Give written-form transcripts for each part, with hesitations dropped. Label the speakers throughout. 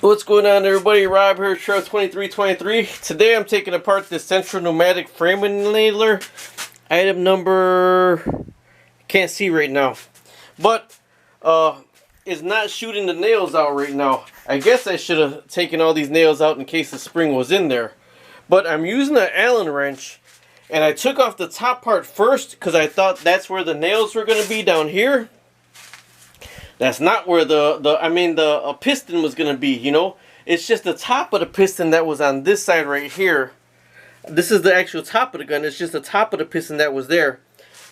Speaker 1: What's going on, everybody? Rob here, Trev2323. Today I'm taking apart this Central Pnumatic frame nailer. Item number... can't see right now. But, it's not shooting the nails out right now. I guess I should have taken all these nails out in case the spring was in there. But I'm using an Allen wrench. And I took off the top part first because I thought that's where the nails were going to be down here. That's not where the piston was going to be, you know. It's just the top of the piston that was on this side right here. This is the actual top of the gun. It's just the top of the piston that was there.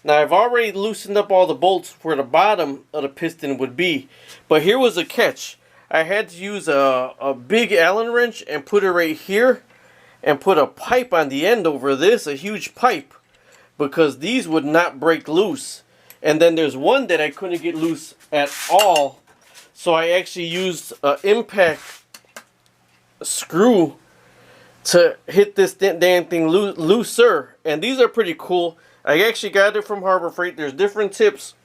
Speaker 1: Now, I've already loosened up all the bolts where the bottom of the piston would be. But here was a catch. I had to use a big Allen wrench and put it right here. And put a pipe on the end over this, a huge pipe. Because these would not break loose. And then there's one that I couldn't get loose at all. So I actually used an impact screw to hit this damn thing looser. And these are pretty cool. I actually got it from Harbor Freight. There's different tips.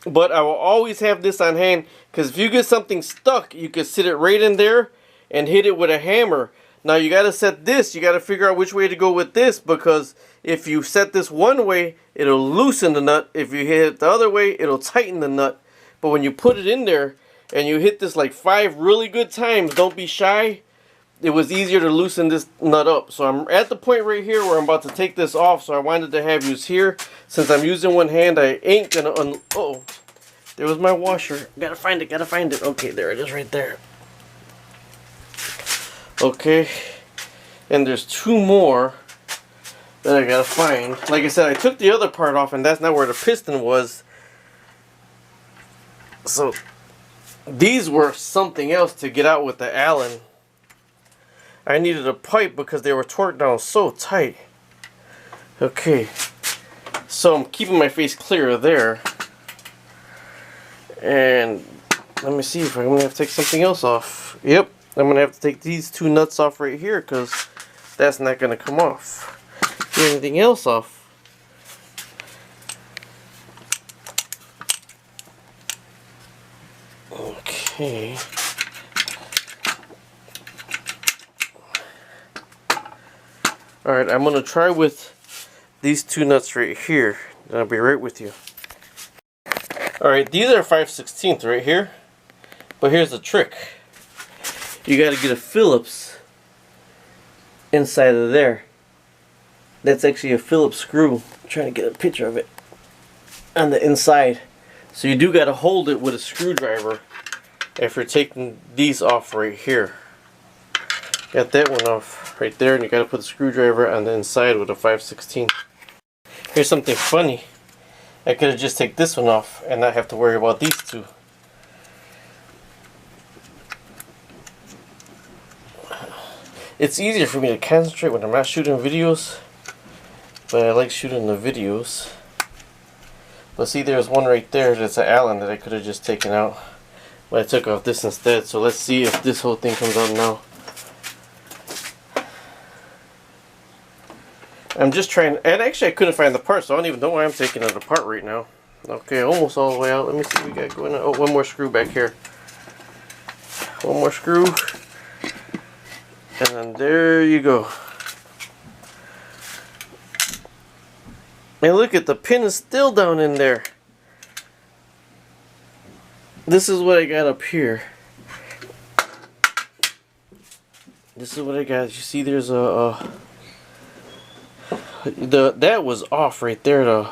Speaker 1: But I will always have this on hand. Because if you get something stuck, you can sit it right in there and hit it with a hammer. Now you got to set this. You got to figure out which way to go with this. Because if you set this one way, it'll loosen the nut. If you hit it the other way, it'll tighten the nut. But when you put it in there and you hit this like 5 really good times, don't be shy. It was easier to loosen this nut up. So I'm at the point right here where I'm about to take this off. So I wanted to have you here. Since I'm using one hand, I ain't gonna oh, there was my washer. Gotta find it, gotta find it. Okay, there it is right there. Okay, and there's 2 more that I gotta find. Like I said, I took the other part off and that's not where the piston was. So these were something else to get out with the Allen. I needed a pipe because they were torqued down so tight. Okay, so I'm keeping my face clear of there. And let me see if I'm gonna have to take something else off. Yep. I'm going to have to take these 2 nuts off right here because that's not going to come off. Get anything else off. Okay. Alright, I'm going to try with these 2 nuts right here. And I'll be right with you. Alright, these are 5/16 right here. But here's the trick. You got to get a Phillips inside of there. That's actually a Phillips screw. I'm trying to get a picture of it on the inside. So you do got to hold it with a screwdriver if you're taking these off right here. Got that one off right there, and you got to put the screwdriver on the inside with a 5/16. Here's something funny. I could have just take this one off and not have to worry about these 2. It's easier for me to concentrate when I'm not shooting videos, but I like shooting the videos. But see, there's one right there that's an Allen that I could have just taken out, but I took off this instead. So let's see if this whole thing comes out now. I'm just trying, and actually I couldn't find the part, so I don't even know why I'm taking it apart right now. Okay, almost all the way out. Let me see what we got going on. Oh, one more screw back here. One more screw. And then there you go. And look at the pin is still down in there. This is what I got up here. This is what I got. You see there's that was off right there.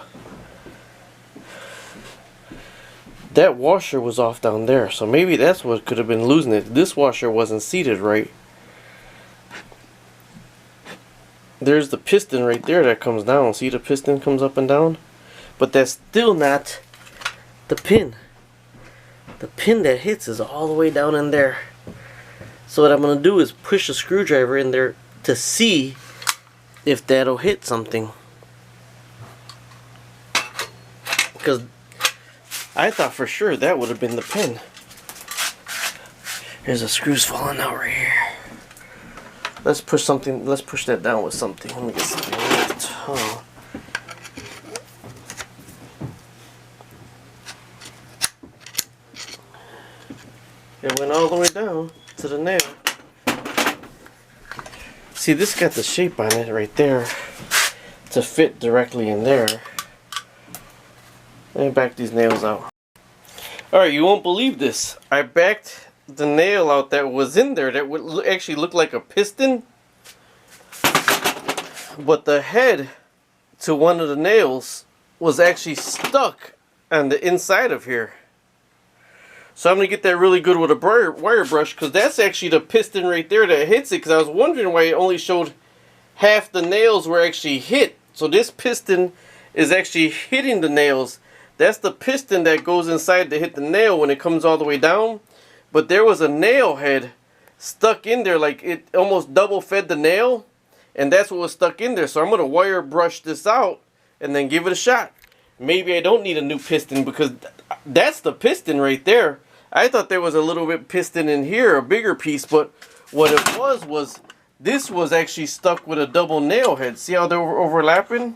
Speaker 1: That washer was off down there. So maybe that's what could have been losing it. This washer wasn't seated right. There's the piston right there that comes down. See, the piston comes up and down? But that's still not the pin. The pin that hits is all the way down in there. So what I'm going to do is push a screwdriver in there to see if that'll hit something. Because I thought for sure that would have been the pin. There's a screws falling out right here. Let's push something. Let's push that down with something. Let me get something really tall. It went all the way down to the nail. See, this got the shape on it right there to fit directly in there. Let me back these nails out. Alright, you won't believe this. I backed the nail out that was in there that would actually look like a piston. But the head to one of the nails was actually stuck on the inside of here. So I'm going to get that really good with a wire brush, because that's actually the piston right there that hits it, because I was wondering why it only showed half the nails were actually hit. So this piston is actually hitting the nails. That's the piston that goes inside to hit the nail when it comes all the way down. But there was a nail head stuck in there, like it almost double fed the nail, and that's what was stuck in there. So I'm going to wire brush this out and then give it a shot. Maybe I don't need a new piston, because that's the piston right there. I thought there was a little bit piston in here, a bigger piece, but what it was this was actually stuck with a double nail head. See how they were overlapping?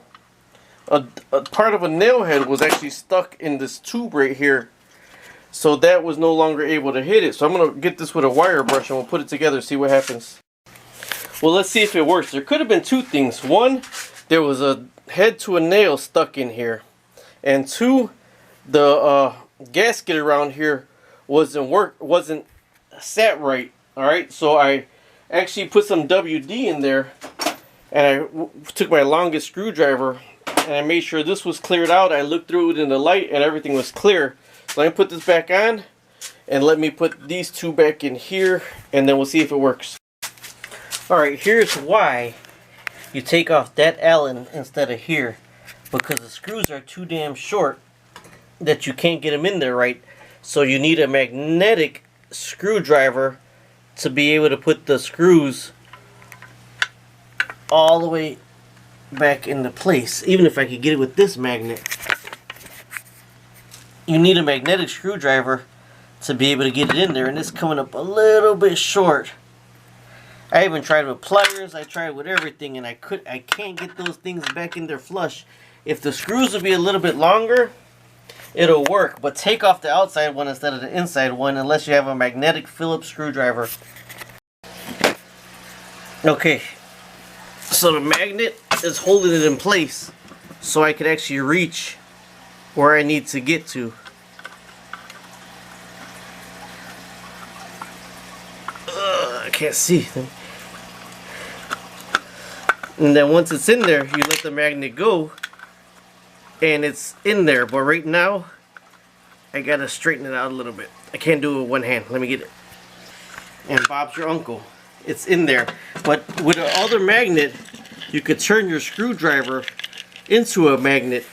Speaker 1: A part of a nail head was actually stuck in this tube right here. So that was no longer able to hit it. So I'm going to get this with a wire brush and we'll put it together, see what happens. Well, let's see if it works. There could have been two things. One, there was a head to a nail stuck in here. And two, the gasket around here wasn't sat right. Alright, so I actually put some WD in there, and I took my longest screwdriver and I made sure this was cleared out. I looked through it in the light and everything was clear. So let me put this back on, and let me put these two back in here, and then we'll see if it works. Alright, here's why you take off that Allen instead of here, because the screws are too damn short that you can't get them in there right. So you need a magnetic screwdriver to be able to put the screws all the way back into place. Even if I could get it with this magnet, you need a magnetic screwdriver to be able to get it in there, and it's coming up a little bit short. I even tried with pliers, I tried with everything, and I can't get those things back in there flush. If the screws would be a little bit longer, it'll work, but take off the outside one instead of the inside one unless you have a magnetic Phillips screwdriver. Okay, so the magnet is holding it in place so I can actually reach where I need to get to. I can't see. And then once it's in there, you let the magnet go, and it's in there. But right now, I gotta straighten it out a little bit. I can't do it with one hand. Let me get it. And Bob's your uncle. It's in there. But with the other magnet, you could turn your screwdriver into a magnet.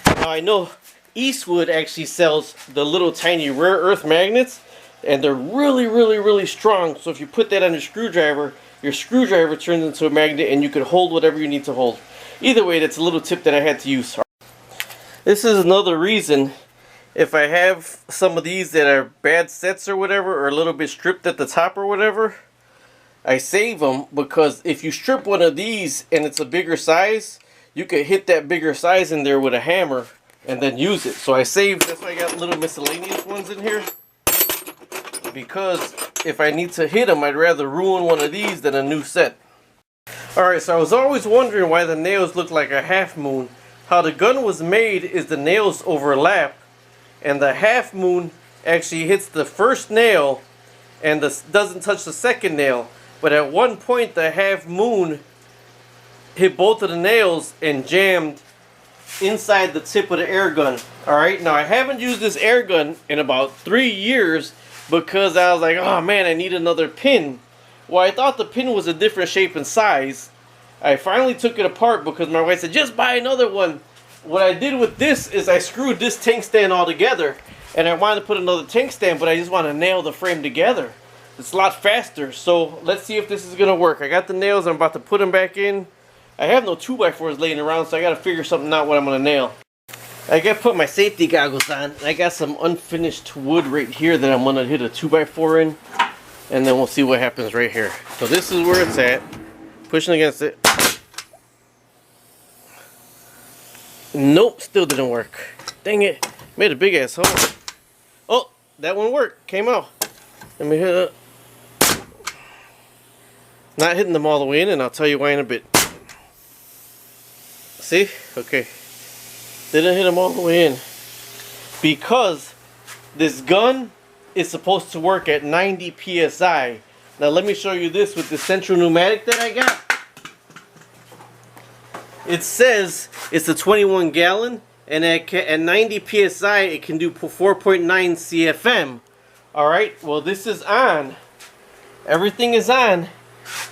Speaker 1: Now I know Eastwood actually sells the little tiny rare earth magnets, and they're really strong. So if you put that on your screwdriver turns into a magnet, and you could hold whatever you need to hold. Either way, that's a little tip that I had to use. This is another reason, if I have some of these that are bad sets or whatever, or a little bit stripped at the top or whatever, I save them, because if you strip one of these and it's a bigger size, you could hit that bigger size in there with a hammer and then use it. So I saved, that's why I got little miscellaneous ones in here, because if I need to hit them, I'd rather ruin one of these than a new set. Alright, so I was always wondering why the nails look like a half moon. How the gun was made is the nails overlap, and the half moon actually hits the first nail and doesn't touch the second nail. But at one point, the half moon hit both of the nails and jammed inside the tip of the air gun. Alright, now I haven't used this air gun in about 3 years, because I was like, oh man, I need another pin. Well, I thought the pin was a different shape and size. I finally took it apart because my wife said, just buy another one. What I did with this is I screwed this tank stand all together, and I wanted to put another tank stand, but I just want to nail the frame together. It's a lot faster, so let's see if this is going to work. I got the nails, I'm about to put them back in. I have no 2x4s laying around, so I got to figure something out what I'm going to nail. I got to put my safety goggles on. I got some unfinished wood right here that I'm going to hit a 2x4 in, and then we'll see what happens right here. So this is where it's at. Pushing against it. Nope, still didn't work. Dang it. Made a big ass hole. Oh, that one worked. Came out. Let me hit it. Not hitting them all the way in, and I'll tell you why in a bit. See? Okay. Didn't hit them all the way in. Because this gun is supposed to work at 90 psi. Now let me show you this with the Central Pnumatic that I got. It says it's a 21 gallon, and at 90 psi it can do 4.9 CFM. Alright, well this is on. Everything is on.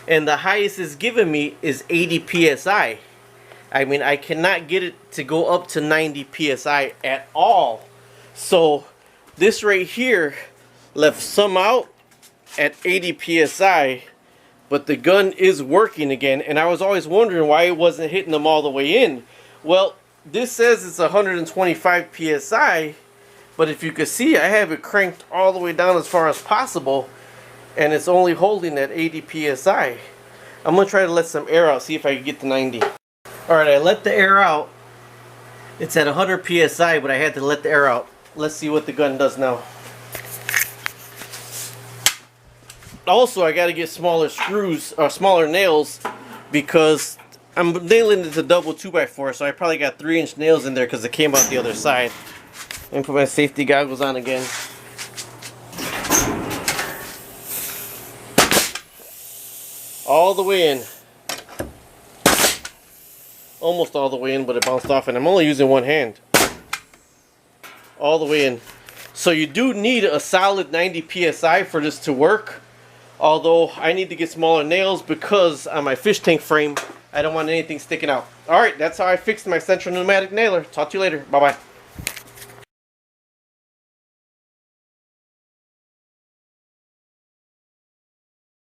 Speaker 1: And the highest it's given me is 80 psi. I mean, I cannot get it to go up to 90 psi at all. So this right here left some out at 80 psi, but the gun is working again. And I was always wondering why it wasn't hitting them all the way in. Well, this says it's 125 psi, but if you can see, I have it cranked all the way down as far as possible, and it's only holding at 80 psi. I'm going to try to let some air out, see if I can get to 90. Alright, I let the air out. It's at 100 psi, but I had to let the air out. Let's see what the gun does now. Also, I got to get smaller screws, or smaller nails, because I'm nailing it to double 2x4, so I probably got 3-inch nails in there because it came out the other side. Let me put my safety goggles on again. All the way in. Almost all the way in, but it bounced off, and I'm only using one hand. All the way in. So you do need a solid 90 psi for this to work. Although I need to get smaller nails because on my fish tank frame, I don't want anything sticking out. Alright, that's how I fixed my Central Pnumatic nailer. Talk to you later. Bye-bye.